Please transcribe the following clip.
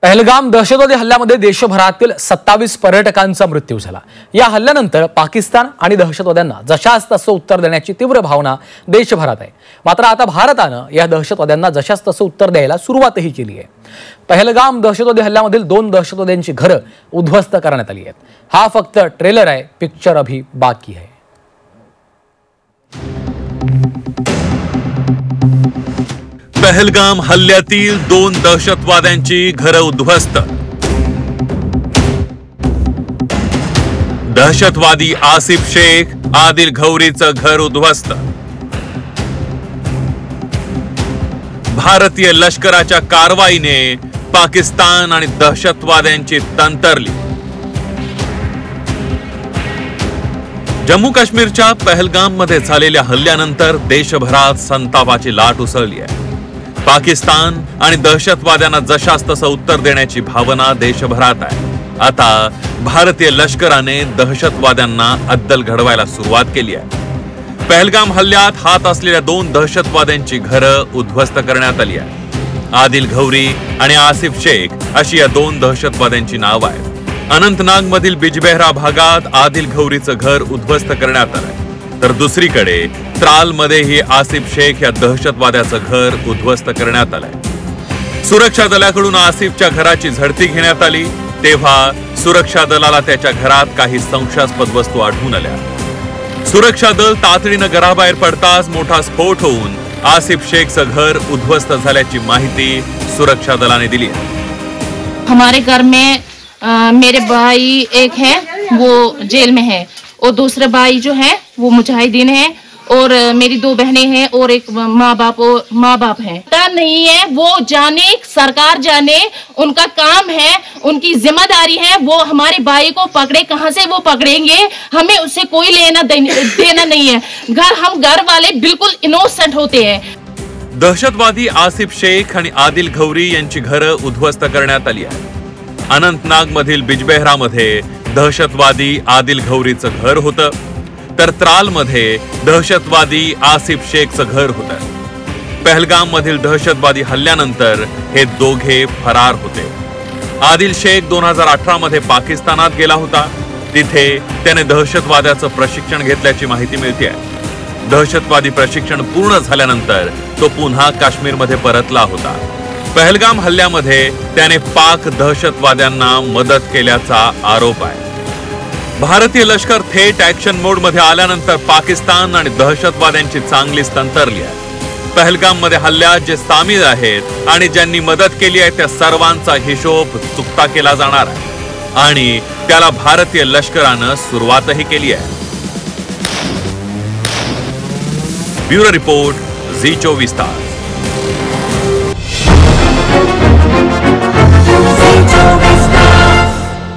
पहलगाम दहशतवादी हल्ल्यामध्ये देशभरातील 27 पर्यटकांचा मृत्यू झाला। या हल्ल्यानंतर पाकिस्तान आणि दहशतवाद्यांना जशास तसं उत्तर देण्याची तीव्र भावना देशभरात आहे। मात्र आता भारतानं या दहशतवाद्यांना जशास तसं उत्तर द्यायला सुरुवातही केली आहे। पहलगाम दहशतवादी हल्ल्यामधील 2 दहशतवाद्यांची घरं उद्ध्वस्त करण्यात आली आहेत। हा फक्त ट्रेलर आहे, पिक्चर अभी बाकी है। पहलगाम हल्ल्यातील 2 दहशतवाद्यांची घरं उद्ध्वस्त। दहशतवादी आसिफ शेख, आदिल घौरीचं घर उद्ध्वस्त। भारतीय लष्कराच्या कारवाईने पाकिस्तान आणि दहशतवाद्यांची तंतरली। जम्मू काश्मीरच्या पहलगाम मध्ये झालेल्या हल्ल्यानंतर देशभरात संतापाची लाट उसळली आहे। पाकिस्तान आणि दहशतवाद्यांना जशास तसं उत्तर देण्याची भावना देशभरात आहे। आता भारतीय लष्कराने दहशतवाद्यांना अद्दल घडवायला सुरुवात केली आहे। पहलगाम हल्ल्यात हात असलेल्या 2 दहशतवाद्यांची घरं उद्ध्वस्त करण्यात आली आहे। आदिल घौरी आणि आसिफ शेख अशी या 2 दहशतवाद्यांची नावं आहेत। अनंतनाग मधील बिजबेहरा भागात आदिल घौरीचं घर उद्ध्वस्त करण्यात आलंय, तर दुसरीकडे त्राल मध्येही आसिफ शेख या दहशतवाद्याचं घर उद्ध्वस्त करण्यात आलंय। सुरक्षा दलाकडून आसिफच्या घराची झडती घेण्यात आली, तेव्हा सुरक्षा दलाला त्याच्या घरात काही संशयास्पद वस्तू आढळून आल्या। सुरक्षा दल तातडीनं घराबाहेर पडताच मोठा स्फोट होऊन आसिफ शेखचं घर उद्ध्वस्त झाल्याची माहिती सुरक्षा दलाने दिली आहे। हमारे घर में मेरे भाई एक है, वो जेल में है, और दूसरे भाई जो है वो मुजाहिदीन है, और मेरी 2 बहनें हैं और एक माँ बाप है। नहीं है वो जाने, सरकार जाने, उनका काम है, उनकी जिम्मेदारी है। वो हमारे भाई को पकड़े, कहां से वो पकड़ेंगे, हमें उससे कोई लेना देना नहीं है। हम घर वाले बिल्कुल इनोसेंट होते हैं। दहशतवादी आसिफ शेख आणि आदिल घौरी यांची घरं उद्ध्वस्त करण्यात आली आहे। अनंतनाग मधील बिजबेहरा मध्ये दहशतवादी आदिल घौरीचं घर होतं, तर त्राल मध्ये दहशतवादी आसिफ शेखचं घर होतं। पहलगाम मधील दहशतवादी हल्ल्यानंतर हे दोघे फरार होते। आदिल शेख 2018 मध्ये पाकिस्तानात गेला होता, तिथे त्याने दहशतवाद्याचं प्रशिक्षण घेतल्याची माहिती मिळते आहे। दहशतवादी प्रशिक्षण पूर्ण झाल्यानंतर तो पुन्हा काश्मीरमध्ये परतला होता। पहलगाम हल्ल्यामध्ये त्याने पाक दहशतवाद्यांना मदत केल्याचा आरोप आहे। भारतीय लष्कर थेट ऍक्शन मोड मध्ये आल्यानंतर पाकिस्तान आणि दहशतवाद्यांची चांगलीच तंतरली आहे। पहलगाम मध्ये हल्ल्यात जे सामील आहेत आणि ज्यांनी मदत केली आहे त्या सर्वांचा हिशोब चुकता केला जाणार आहे आणि त्याला भारतीय लष्करानं सुरुवातही केली आहे। ब्युरो रिपोर्ट, झी 24 तास।